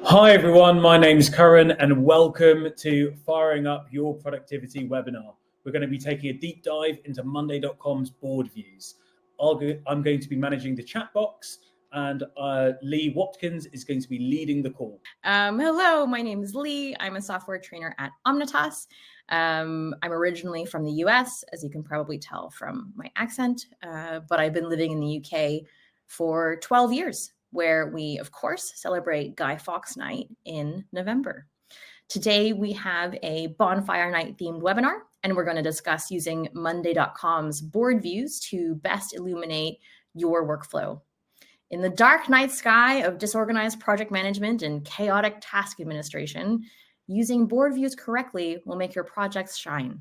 Hi everyone, my name's Curran and welcome to Firing Up Your Productivity webinar. We're going to be taking a deep dive into Monday.com's board views. I'm going to be managing the chat box and Lee Watkins is going to be leading the call. Hello, my name is Lee. I'm a software trainer at Omnitas. I'm originally from the US, as you can probably tell from my accent, but I've been living in the UK for 12 years, where we, of course, celebrate Guy Fawkes Night in November. Today, we have a bonfire night themed webinar, and we're going to discuss using Monday.com's board views to best illuminate your workflow. In the dark night sky of disorganized project management and chaotic task administration, using board views correctly will make your projects shine.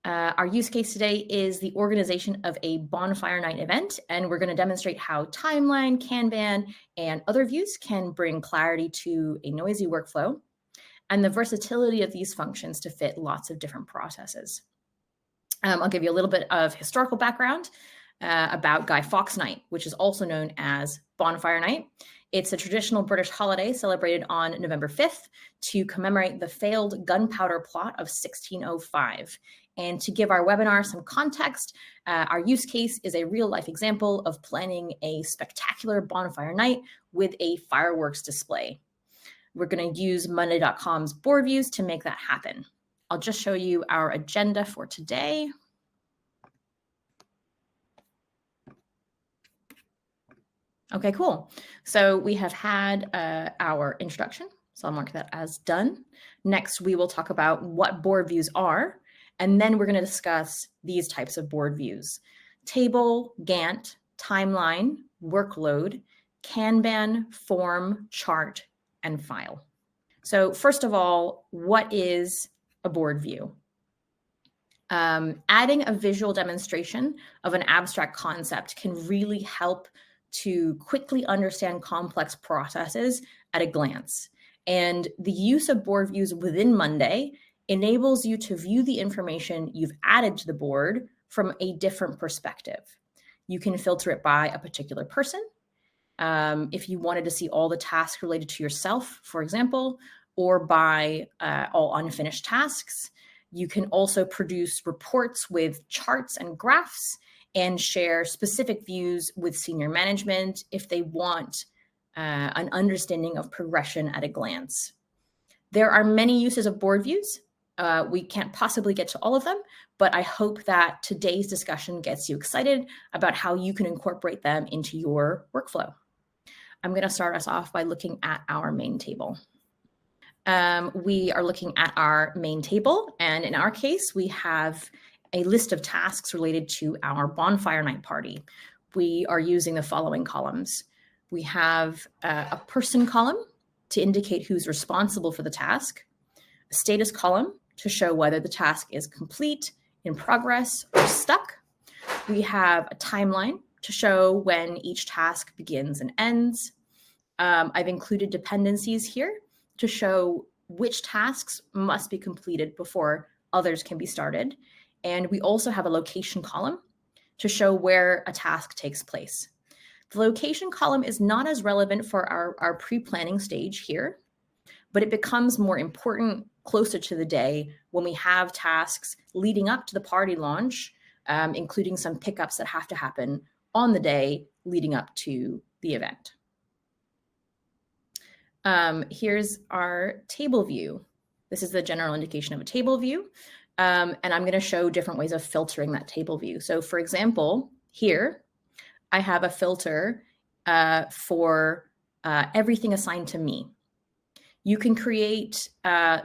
Our use case today is the organization of a bonfire night event, and we're going to demonstrate how timeline, Kanban, and other views can bring clarity to a noisy workflow, and the versatility of these functions to fit lots of different processes. I'll give you a little bit of historical background about Guy Fawkes Night, which is also known as Bonfire Night. It's a traditional British holiday celebrated on November 5th to commemorate the failed gunpowder plot of 1605. And to give our webinar some context, our use case is a real-life example of planning a spectacular bonfire night with a fireworks display. We're going to use Monday.com's board views to make that happen. I'll just show you our agenda for today. Okay, cool. So we have had our introduction, so I'll mark that as done. Next, we will talk about what board views are, and then we're going to discuss these types of board views: table, Gantt, timeline, workload, Kanban, form, chart, and file. So first of all, what is a board view? Adding a visual demonstration of an abstract concept can really help to quickly understand complex processes at a glance. And the use of board views within Monday enables you to view the information you've added to the board from a different perspective. You can filter it by a particular person. If you wanted to see all the tasks related to yourself, for example, or by all unfinished tasks. You can also produce reports with charts and graphs and share specific views with senior management if they want an understanding of progression at a glance. There are many uses of board views. We can't possibly get to all of them, but I hope that today's discussion gets you excited about how you can incorporate them into your workflow. I'm going to start us off by looking at our main table. We are looking at our main table, and in our case, we have a list of tasks related to our bonfire night party. We are using the following columns. We have a person column to indicate who's responsible for the task, a status column to show whether the task is complete, in progress, or stuck. We have a timeline to show when each task begins and ends. I've included dependencies here to show which tasks must be completed before others can be started. And we also have a location column to show where a task takes place. The location column is not as relevant for our pre-planning stage here, but it becomes more important closer to the day when we have tasks leading up to the party launch, including some pickups that have to happen on the day leading up to the event. Here's our table view. This is the general indication of a table view. And I'm going to show different ways of filtering that table view. So for example, here, I have a filter for everything assigned to me. You can create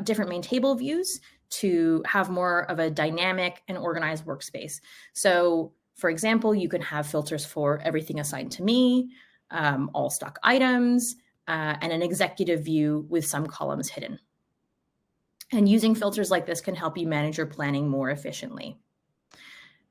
different main table views to have more of a dynamic and organized workspace. So for example, you can have filters for everything assigned to me, all stock items, and an executive view with some columns hidden. And using filters like this can help you manage your planning more efficiently.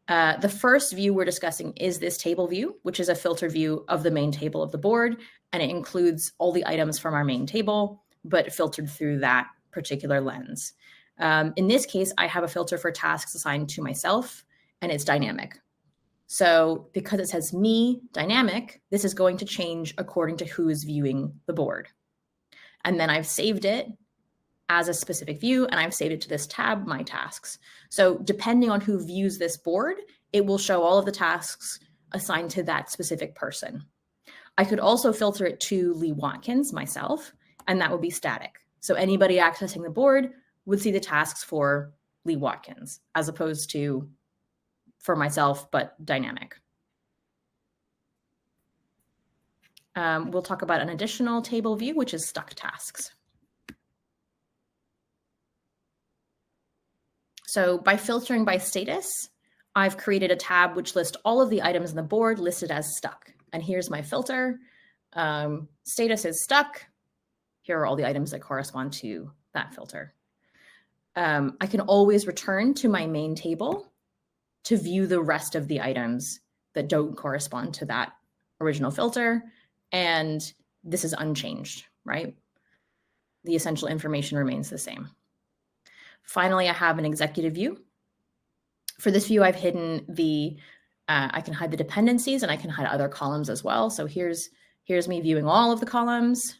The first view we're discussing is this table view, which is a filter view of the main table of the board, and it includes all the items from our main table, but filtered through that particular lens. In this case, I have a filter for tasks assigned to myself, and it's dynamic. So because it says me dynamic, this is going to change according to who is viewing the board. And then I've saved it as a specific view, and I've saved it to this tab, My Tasks. So depending on who views this board, it will show all of the tasks assigned to that specific person. I could also filter it to Lee Watkins, myself, and that would be static. So anybody accessing the board would see the tasks for Lee Watkins, as opposed to for myself, but dynamic. We'll talk about an additional table view, which is stuck tasks. So by filtering by status, I've created a tab which lists all of the items on the board listed as stuck. And here's my filter. Status is stuck. Here are all the items that correspond to that filter. I can always return to my main table to view the rest of the items that don't correspond to that original filter. And this is unchanged, right? The essential information remains the same. Finally, I have an executive view. For this view, I've hidden the, I can hide the dependencies and I can hide other columns as well. So here's me viewing all of the columns,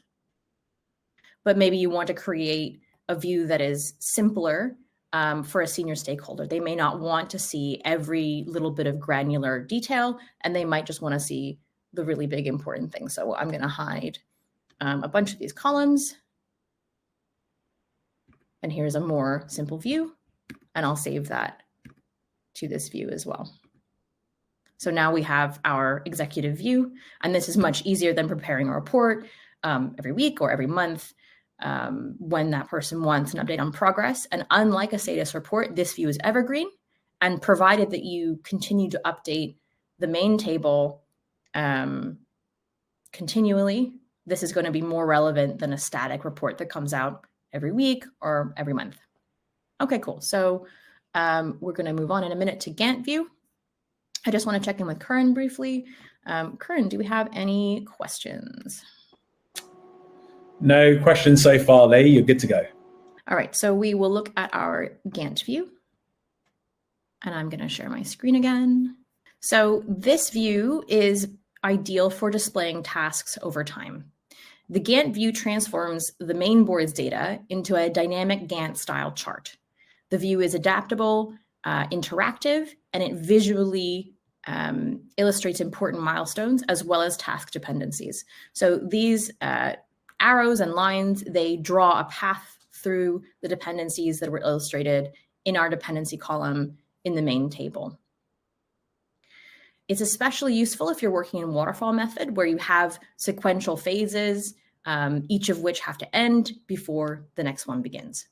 but maybe you want to create a view that is simpler for a senior stakeholder. They may not want to see every little bit of granular detail, and they might just want to see the really big important things. So I'm going to hide a bunch of these columns. And here's a more simple view, and I'll save that to this view as well. So now we have our executive view, and this is much easier than preparing a report every week or every month when that person wants an update on progress. And unlike a status report, this view is evergreen, and provided that you continue to update the main table continually, this is going to be more relevant than a static report that comes out every week or every month. Okay, cool. So we're going to move on in a minute to Gantt view. I just want to check in with Curran briefly. Curran, do we have any questions? No questions so far, Lee. You're good to go. All right, so we will look at our Gantt view. And I'm going to share my screen again. So this view is ideal for displaying tasks over time. The Gantt view transforms the main board's data into a dynamic Gantt style chart. The view is adaptable, interactive, and it visually illustrates important milestones as well as task dependencies. So these arrows and lines, they draw a path through the dependencies that were illustrated in our dependency column in the main table. It's especially useful if you're working in waterfall method where you have sequential phases, each of which have to end before the next one begins.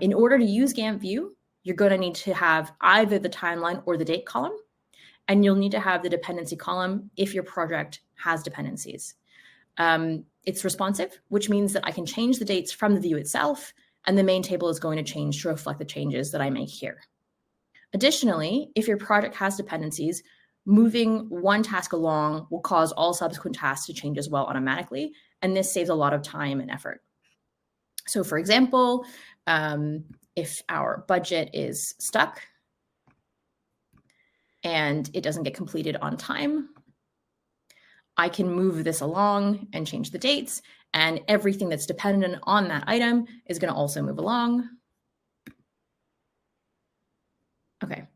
In order to use Gantt view, you're going to need to have either the timeline or the date column, and you'll need to have the dependency column if your project has dependencies. It's responsive, which means that I can change the dates from the view itself, and the main table is going to change to reflect the changes that I make here. Additionally, if your project has dependencies, moving one task along will cause all subsequent tasks to change as well automatically, and this saves a lot of time and effort. So for example, if our budget is stuck and it doesn't get completed on time, I can move this along and change the dates, and everything that's dependent on that item is going to also move along. Okay.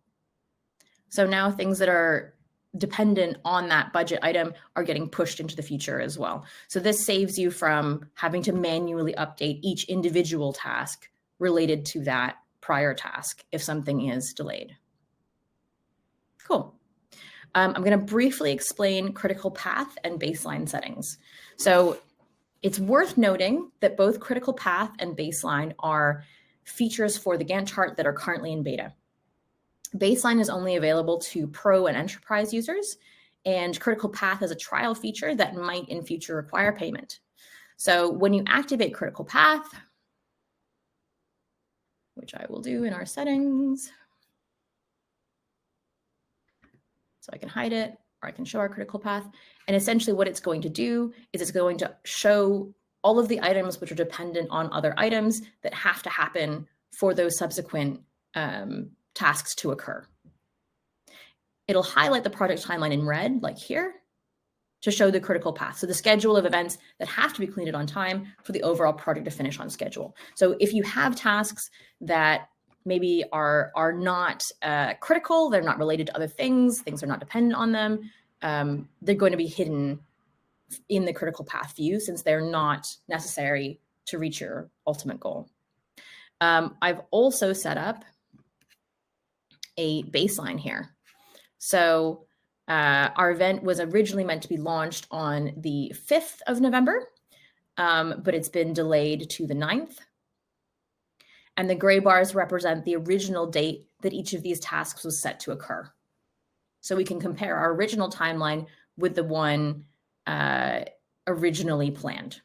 So now things that are dependent on that budget item are getting pushed into the future as well. So this saves you from having to manually update each individual task related to that prior task if something is delayed. Cool. I'm going to briefly explain critical path and baseline settings. So it's worth noting that both critical path and baseline are features for the Gantt chart that are currently in beta. Baseline is only available to pro and enterprise users, and critical path is a trial feature that might in future require payment. So when you activate critical path, which I will do in our settings, so I can hide it or I can show our critical path. And essentially what it's going to do is it's going to show all of the items which are dependent on other items that have to happen for those subsequent tasks to occur. It'll highlight the project timeline in red, like here, to show the critical path. So the schedule of events that have to be completed on time for the overall project to finish on schedule. So if you have tasks that maybe are not critical, they're not related to other things are not dependent on them, they're going to be hidden in the critical path view since they're not necessary to reach your ultimate goal. I've also set up a baseline here. So our event was originally meant to be launched on the 5th of November, but it's been delayed to the 9th. And the gray bars represent the original date that each of these tasks was set to occur. So we can compare our original timeline with the one originally planned.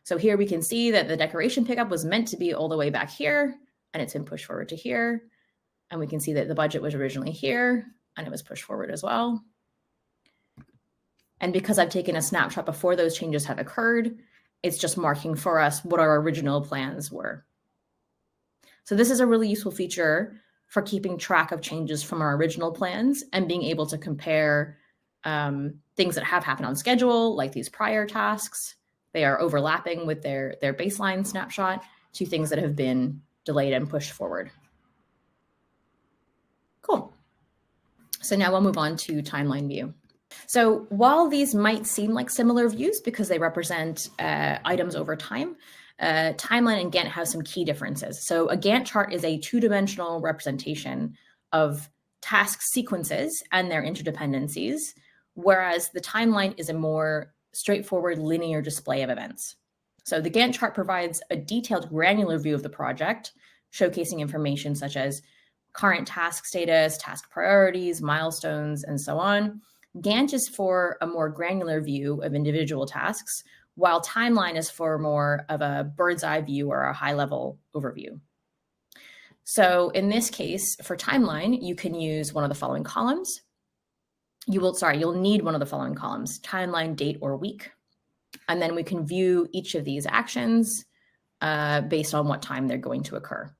So here we can see that the decoration pickup was meant to be all the way back here, and it's been pushed forward to here. And we can see that the budget was originally here, and it was pushed forward as well. And because I've taken a snapshot before those changes have occurred, it's just marking for us what our original plans were. So this is a really useful feature for keeping track of changes from our original plans and being able to compare things that have happened on schedule, like these prior tasks. They are overlapping with their baseline snapshot to things that have been delayed and pushed forward. Cool. So now we'll move on to timeline view. So while these might seem like similar views because they represent items over time, timeline and Gantt have some key differences. So a Gantt chart is a two-dimensional representation of task sequences and their interdependencies, whereas the timeline is a more straightforward linear display of events. So the Gantt chart provides a detailed granular view of the project, showcasing information such as current task status, task priorities, milestones, and so on. Gantt is for a more granular view of individual tasks, while timeline is for more of a bird's eye view or a high-level overview. So in this case, for timeline, you can use one of the following columns. You'll need one of the following columns: timeline, date, or week. And then we can view each of these actions based on what time they're going to occur.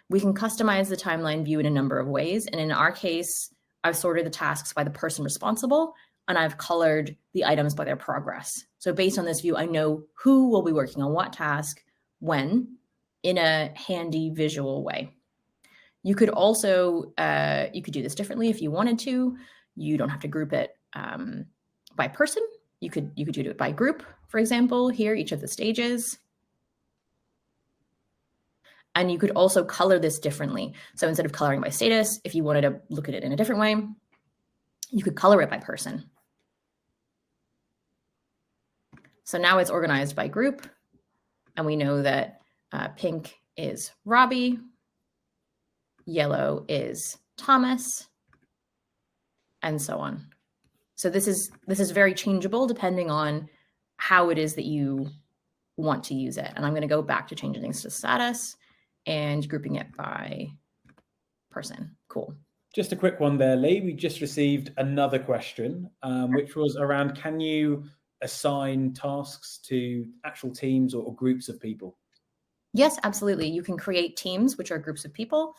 We can customize the timeline view in a number of ways. And in our case, I've sorted the tasks by the person responsible, and I've colored the items by their progress. So based on this view, I know who will be working on what task, when, in a handy visual way. You could also, you could do this differently if you wanted to. You don't have to group it by person. You could do it by group, for example, here, each of the stages. And you could also color this differently. So instead of coloring by status, if you wanted to look at it in a different way, you could color it by person. So now it's organized by group, and we know that pink is Robbie, yellow is Thomas, and so on. So this is very changeable depending on how it is that you want to use it. And I'm going to go back to changing things to status and grouping it by person. Cool. Just a quick one there, Lee. We just received another question, which was around, can you assign tasks to actual teams or groups of people? Yes, absolutely. You can create teams, which are groups of people,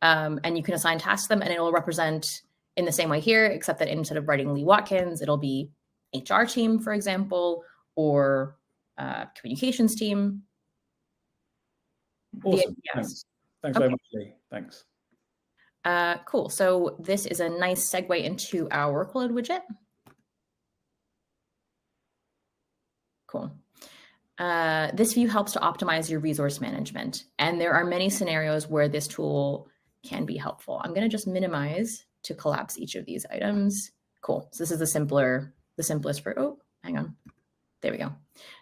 and you can assign tasks to them, and it will represent in the same way here, except that instead of writing Lee Watkins, it'll be HR team, for example, or communications team. Awesome. Yes. Thanks very much, Lee. Thanks. Cool. So this is a nice segue into our workload widget. Cool. This view helps to optimize your resource management. And there are many scenarios where this tool can be helpful. I'm going to just minimize to collapse each of these items. Cool. So this is the simplest for, oh, hang on. There we go.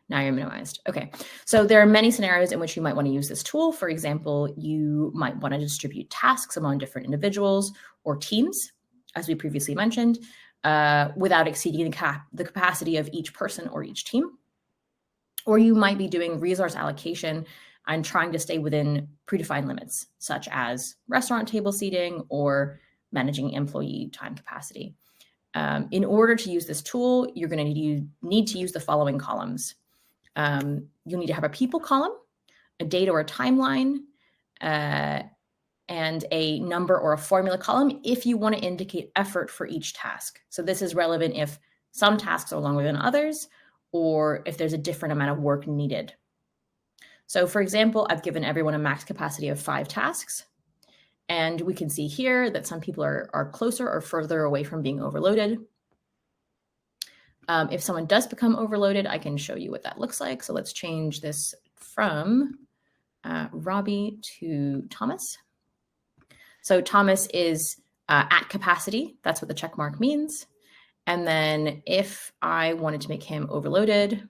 Now you're minimized. Okay. So there are many scenarios in which you might want to use this tool. For example, you might want to distribute tasks among different individuals or teams, as we previously mentioned, without exceeding the capacity of each person or each team. Or you might be doing resource allocation and trying to stay within predefined limits, such as restaurant table seating or managing employee time capacity. In order to use this tool, you're going to need to use the following columns. You'll need to have a people column, a date or a timeline, and a number or a formula column if you want to indicate effort for each task. So this is relevant if some tasks are longer than others, or if there's a different amount of work needed. So for example, I've given everyone a max capacity of 5 tasks. And we can see here that some people are closer or further away from being overloaded. If someone does become overloaded, I can show you what that looks like. So let's change this from Robbie to Thomas. So Thomas is at capacity. That's what the check mark means. And then if I wanted to make him overloaded,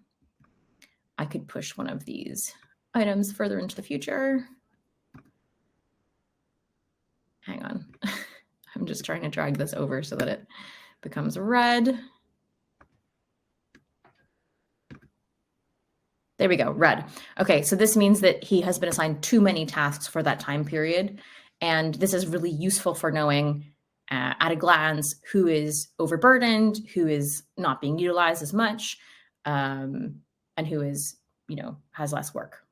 I could push one of these items further into the future. Hang on. I'm just trying to drag this over so that it becomes red. There we go, red. Okay, so this means that he has been assigned too many tasks for that time period. And this is really useful for knowing at a glance who is overburdened, who is not being utilized as much, and who is, has less work.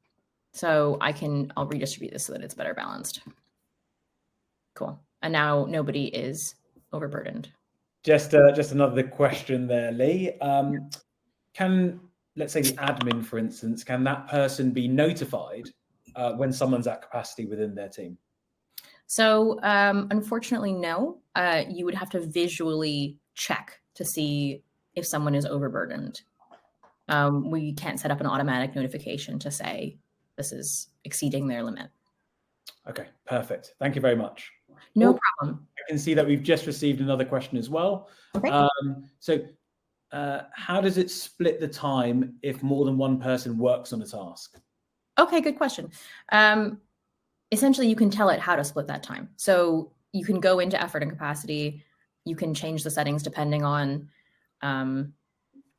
So I'll redistribute this so that it's better balanced. Cool. And now nobody is overburdened. Just another question there, Lee. Can, let's say the admin, for instance, can that person be notified when someone's at capacity within their team? So unfortunately, no. You would have to visually check to see if someone is overburdened. We can't set up an automatic notification to say this is exceeding their limit. Okay, perfect. Thank you very much. No problem. I can see that we've just received another question as well. Okay. How does it split the time if more than one person works on a task? Okay, good question. Essentially, you can tell it how to split that time. So you can go into effort and capacity. You can change the settings depending on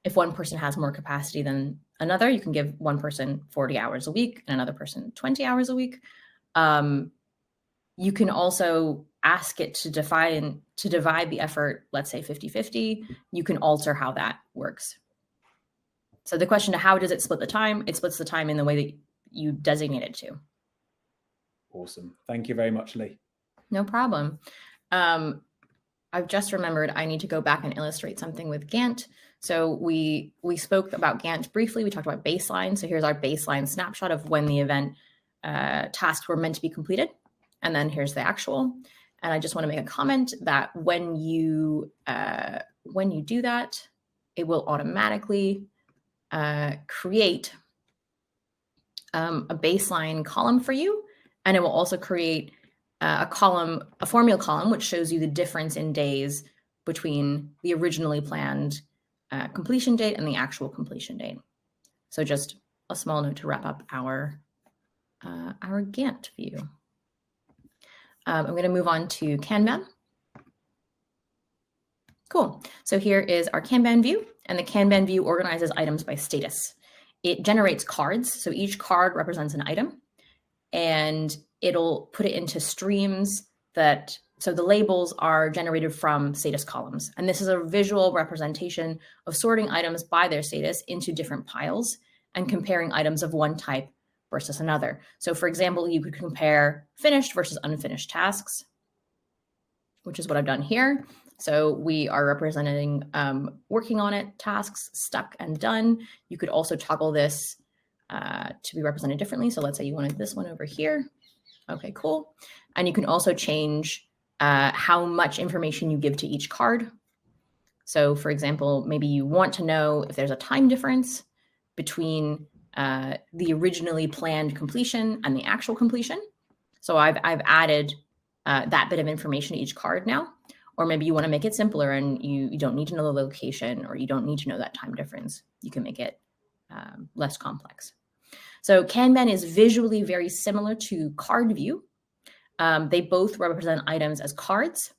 if one person has more capacity than another. You can give one person 40 hours a week and another person 20 hours a week. You can also ask it to divide the effort, let's say 50-50. You can alter how that works. So the question to how does it split the time? It splits the time in the way that you designate it to. Awesome. Thank you very much, Lee. No problem. I've just remembered I need to go back and illustrate something with Gantt. So we spoke about Gantt briefly. We talked about baseline. So here's our baseline snapshot of when the event tasks were meant to be completed. And then here's the actual. And I just want to make a comment that when you do that, it will automatically create a baseline column for you. And it will also create a formula column, which shows you the difference in days between the originally planned completion date and the actual completion date. So just a small note to wrap up our Gantt view. I'm going to move on to Kanban. Cool. So here is our Kanban view, and the Kanban view organizes items by status. It generates cards. So each card represents an item, and it'll put it into streams so the labels are generated from status columns. And this is a visual representation of sorting items by their status into different piles and comparing items of one type versus another. So for example, you could compare finished versus unfinished tasks, which is what I've done here. So we are representing working on it, tasks, stuck, and done. You could also toggle this to be represented differently. So let's say you wanted this one over here. Okay, cool. And you can also change how much information you give to each card. So for example, maybe you want to know if there's a time difference between the originally planned completion and the actual completion. So I've added that bit of information to each card now. Or maybe you want to make it simpler and you don't need to know the location, or you don't need to know that time difference. You can make it less complex. So Kanban is visually very similar to card view. They both represent items as cards,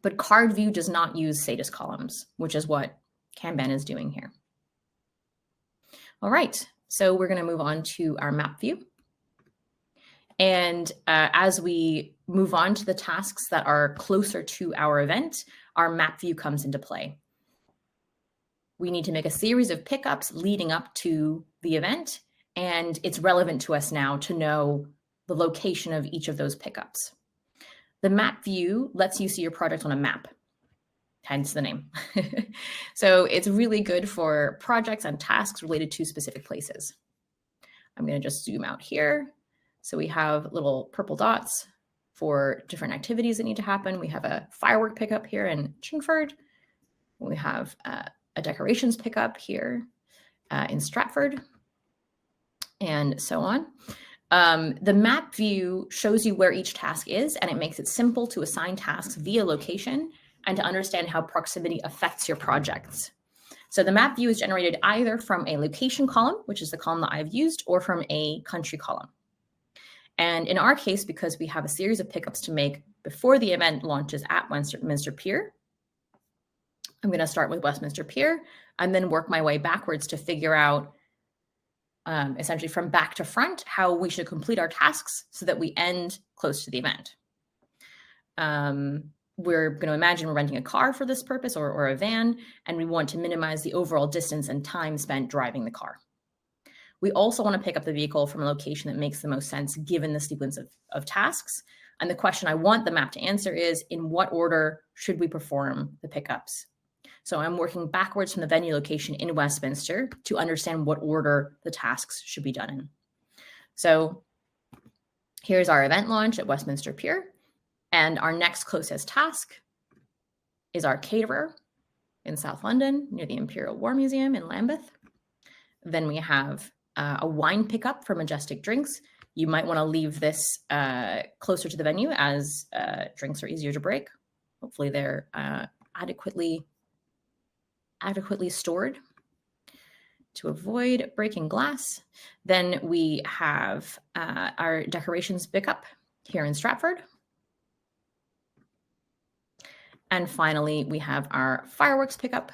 but card view does not use status columns, which is what Kanban is doing here. All right, so we're going to move on to our map view. And as we move on to the tasks that are closer to our event, our map view comes into play. We need to make a series of pickups leading up to the event, and it's relevant to us now to know the location of each of those pickups. The map view lets you see your project on a map. hence the name. So it's really good for projects and tasks related to specific places. I'm going to just zoom out here. So we have little purple dots for different activities that need to happen. We have a firework pickup here in Chingford. We have a decorations pickup here in Stratford, and so on. The map view shows you where each task is, and it makes it simple to assign tasks via location and to understand how proximity affects your projects. So the map view is generated either from a location column, which is the column that I've used, or from a country column. And in our case, because we have a series of pickups to make before the event launches at Westminster Pier, I'm going to start with Westminster Pier and then work my way backwards to figure out, essentially from back to front, how we should complete our tasks so that we end close to the event. We're going to imagine we're renting a car for this purpose, or a van, and we want to minimize the overall distance and time spent driving the car. We also want to pick up the vehicle from a location that makes the most sense given the sequence of tasks. And the question I want the map to answer is, in what order should we perform the pickups? So I'm working backwards from the venue location in Westminster to understand what order the tasks should be done in. So here's our event launch at Westminster Pier. And our next closest task is our caterer in South London near the Imperial War Museum in Lambeth. Then we have a wine pickup for Majestic Drinks. You might want to leave this closer to the venue as drinks are easier to break. Hopefully they're adequately stored to avoid breaking glass. Then we have our decorations pickup here in Stratford. And finally, we have our fireworks pickup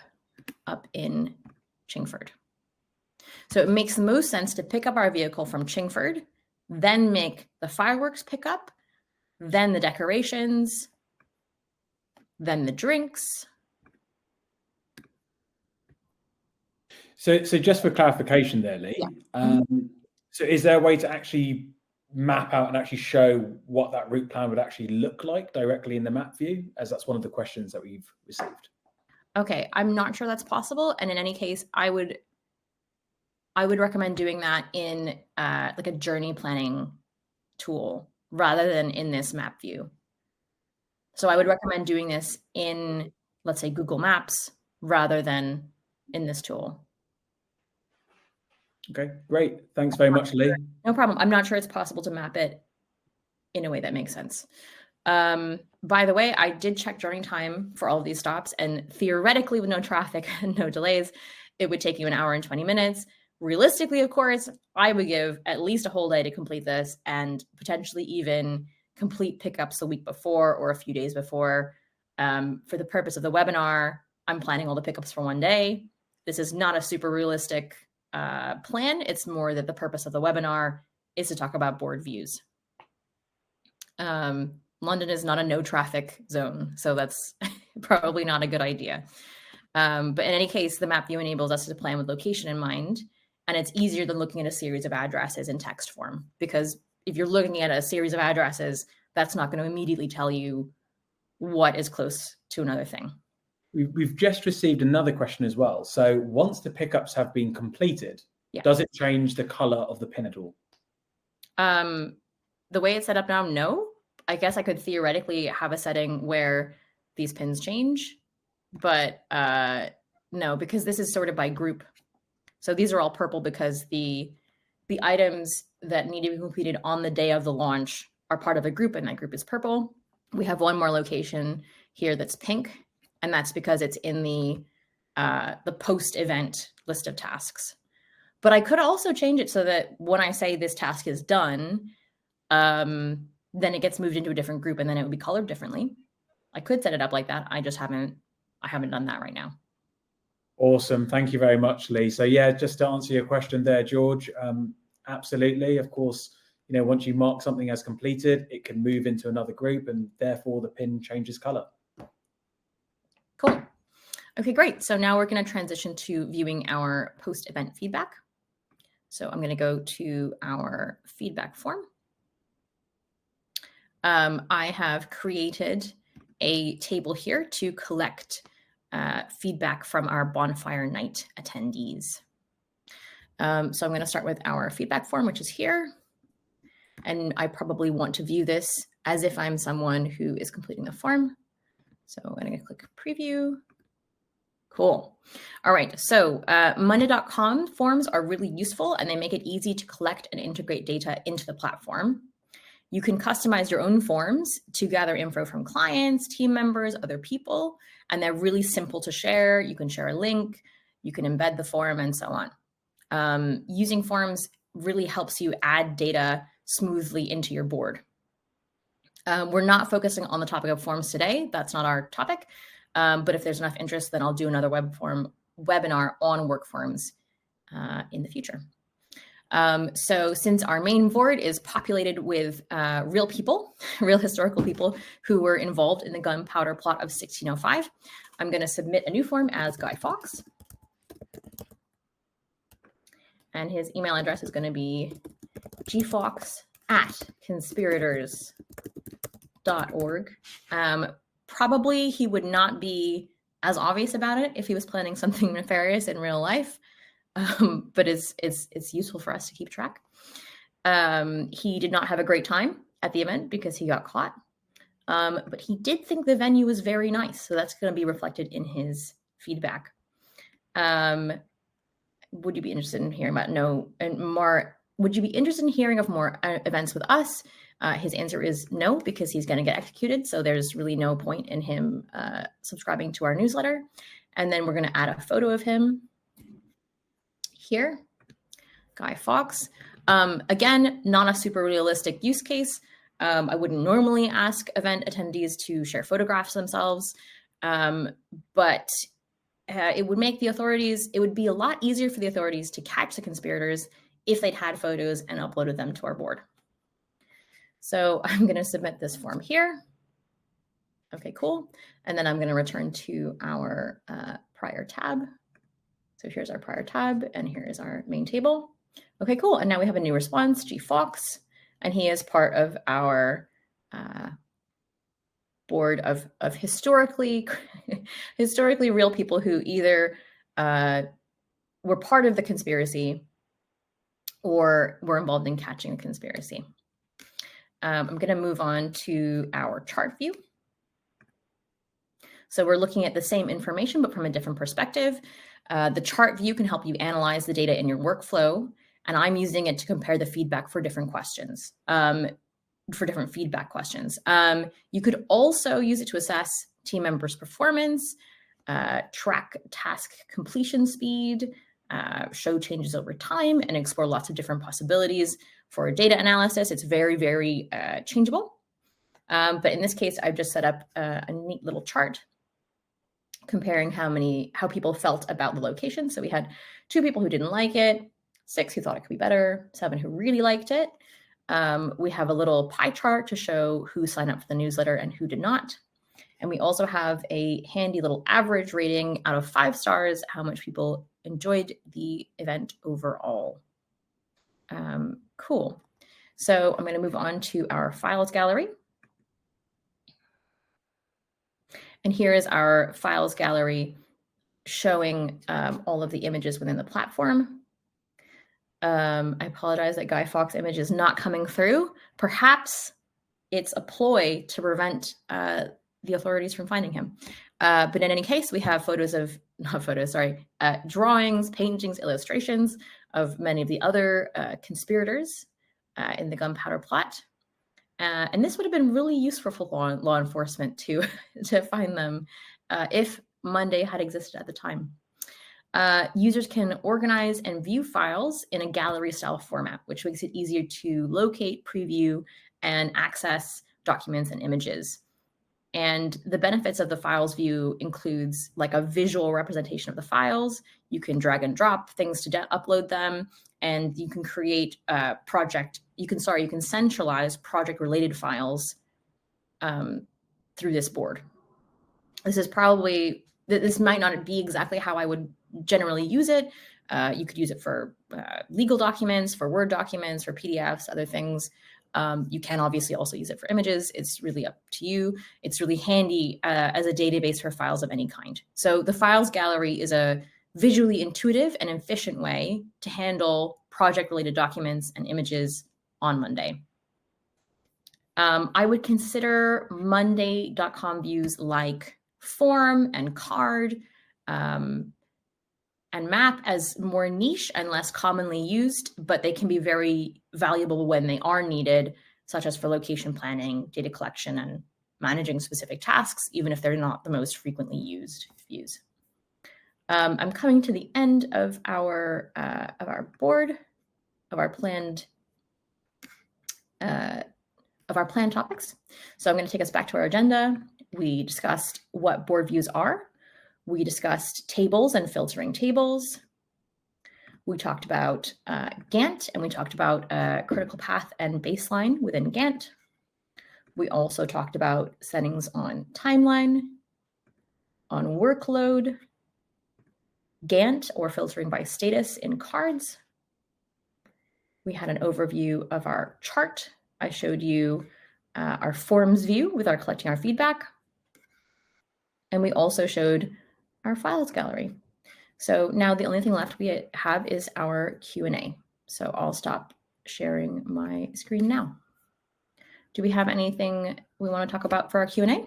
up in Chingford. So it makes the most sense to pick up our vehicle from Chingford, then make the fireworks pickup, then the decorations, then the drinks. So just for clarification there, Lee, Yeah. So is there a way to actually map out and actually show what that route plan would actually look like directly in the map view, as that's one of the questions that we've received? Okay, I'm not sure that's possible. And in any case, I would recommend doing that in like a journey planning tool rather than in this map view. So I would recommend doing this in, let's say, Google Maps rather than in this tool. Okay, great. Thanks very much, Lee. No problem. I'm not sure it's possible to map it in a way that makes sense. By the way, I did check journey time for all of these stops, and theoretically, with no traffic and no delays, it would take you 1 hour and 20 minutes. Realistically, of course, I would give at least a whole day to complete this, and potentially even complete pickups the week before or a few days before. For the purpose of the webinar, I'm planning all the pickups for 1 day. This is not a super realistic plan. It's more that the purpose of the webinar is to talk about board views. London is not a no traffic zone, so that's probably not a good idea. But in any case, the map view enables us to plan with location in mind, and it's easier than looking at a series of addresses in text form, because if you're looking at a series of addresses, that's not going to immediately tell you what is close to another thing. We've just received another question as well. So once the pickups have been completed, does it change the color of the pin at all? The way it's set up now, no. I guess I could theoretically have a setting where these pins change, but no, because this is sorted by group. So these are all purple because the items that need to be completed on the day of the launch are part of a group, and that group is purple. We have one more location here that's pink, and that's because it's in the post-event list of tasks. But I could also change it so that when I say this task is done, then it gets moved into a different group, and then it would be colored differently. I could set it up like that. I haven't done that right now. Awesome. Thank you very much, Lee. So yeah, just to answer your question there, George, absolutely. Of course, once you mark something as completed, it can move into another group, and therefore the pin changes color. Cool. Okay, great. So now we're going to transition to viewing our post-event feedback. So I'm going to go to our feedback form. I have created a table here to collect feedback from our bonfire night attendees. So I'm going to start with our feedback form, which is here. And I probably want to view this as if I'm someone who is completing the form. So I'm going to click preview. Cool. All right. So Monday.com forms are really useful, and they make it easy to collect and integrate data into the platform. You can customize your own forms to gather info from clients, team members, other people, and they're really simple to share. You can share a link, you can embed the form, and so on. Using forms really helps you add data smoothly into your board. We're not focusing on the topic of forms today. That's not our topic. But if there's enough interest, then I'll do another webinar on work forms in the future. So since our main board is populated with real people, real historical people who were involved in the gunpowder plot of 1605, I'm going to submit a new form as Guy Fawkes. And his email address is going to be gfawkes@conspirators.org. Probably he would not be as obvious about it if he was planning something nefarious in real life, but it's useful for us to keep track. He did not have a great time at the event because he got caught, but he did think the venue was very nice, so that's going to be reflected in his feedback. Would you be interested in hearing about would you be interested in hearing of more events with us? His answer is no, because he's going to get executed. So there's really no point in him subscribing to our newsletter. And then we're going to add a photo of him here, Guy Fawkes. Again, not a super realistic use case. I wouldn't normally ask event attendees to share photographs themselves, but it would make the authorities, it would be a lot easier for the authorities to catch the conspirators if they'd had photos and uploaded them to our board. So I'm going to submit this form here. Okay, cool. And then I'm going to return to our prior tab. So here's our prior tab, and here is our main table. Okay, cool. And now we have a new response, G Fawkes, and he is part of our board of historically real people who either were part of the conspiracy or were involved in catching the conspiracy. I'm going to move on to our chart view. So we're looking at the same information, but from a different perspective. The chart view can help you analyze the data in your workflow, and I'm using it to compare the feedback for different questions, for different feedback questions. You could also use it to assess team members' performance, track task completion speed, show changes over time, and explore lots of different possibilities for data analysis. It's very, very changeable. But in this case, I've just set up a neat little chart comparing how people felt about the location. So we had 2 people who didn't like it, 6 who thought it could be better, 7 who really liked it. We have a little pie chart to show who signed up for the newsletter and who did not. And we also have a handy little average rating out of 5 stars, how much people enjoyed the event overall. Cool. So I'm going to move on to our files gallery. And here is our files gallery showing all of the images within the platform. I apologize that Guy Fawkes image is not coming through. Perhaps it's a ploy to prevent the authorities from finding him. But in any case, we have drawings, paintings, illustrations of many of the other conspirators in the gunpowder plot. And this would have been really useful for law enforcement to find them if Monday had existed at the time. Users can organize and view files in a gallery-style format, which makes it easier to locate, preview, and access documents and images. And the benefits of the files view includes like a visual representation of the files. You can drag and drop things to upload them, and you can create you can centralize project-related files through this board. This might not be exactly how I would generally use it. You could use it for legal documents, for Word documents, for PDFs, other things. You can obviously also use it for images. It's really up to you. It's really handy as a database for files of any kind. So the files gallery is a visually intuitive and efficient way to handle project-related documents and images on Monday. I would consider Monday.com views like form and card and map as more niche and less commonly used, but they can be very valuable when they are needed, such as for location planning, data collection, and managing specific tasks, even if they're not the most frequently used views. I'm coming to the end of our board, of our planned topics. So I'm going to take us back to our agenda. We discussed what board views are. We discussed tables and filtering tables. We talked about Gantt, and we talked about critical path and baseline within Gantt. We also talked about settings on timeline, on workload, Gantt or filtering by status in cards. We had an overview of our chart. I showed you our forms view with our collecting our feedback. And we also showed our files gallery. So now the only thing left we have is our Q&A. So I'll stop sharing my screen now. Do we have anything we want to talk about for our Q&A?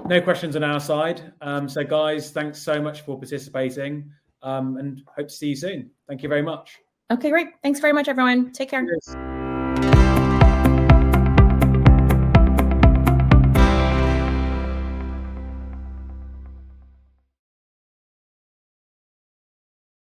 No questions on our side. So guys, thanks so much for participating and hope to see you soon. Thank you very much. Okay, great. Thanks very much, everyone. Take care. Cheers.